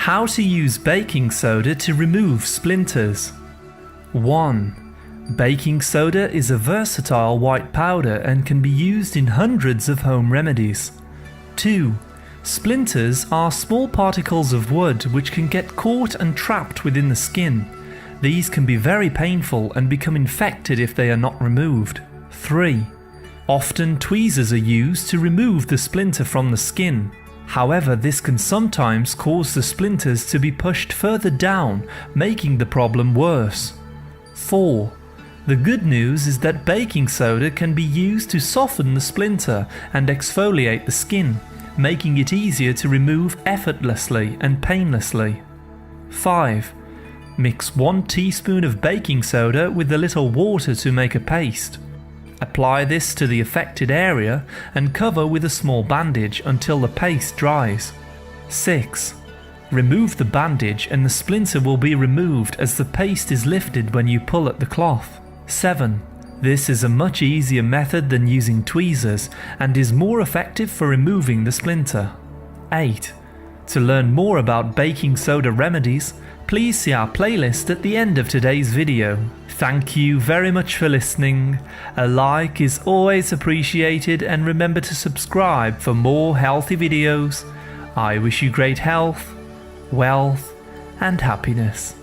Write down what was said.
How to use baking soda to remove splinters. 1. Baking soda is a versatile white powder and can be used in hundreds of home remedies. 2. Splinters are small particles of wood which can get caught and trapped within the skin. These can be very painful and become infected if they are not removed. 3. Often tweezers are used to remove the splinter from the skin. However, this can sometimes cause the splinters to be pushed further down, making the problem worse. 4. The good news is that baking soda can be used to soften the splinter and exfoliate the skin, making it easier to remove effortlessly and painlessly. 5. Mix 1 teaspoon of baking soda with a little water to make a paste. Apply this to the affected area and cover with a small bandage until the paste dries. 6. Remove the bandage and the splinter will be removed as the paste is lifted when you pull at the cloth. 7. This is a much easier method than using tweezers and is more effective for removing the splinter. 8. To learn more about baking soda remedies, please see our playlist at the end of today's video. Thank you very much for listening. A like is always appreciated, and remember to subscribe for more healthy videos. I wish you great health, wealth and happiness.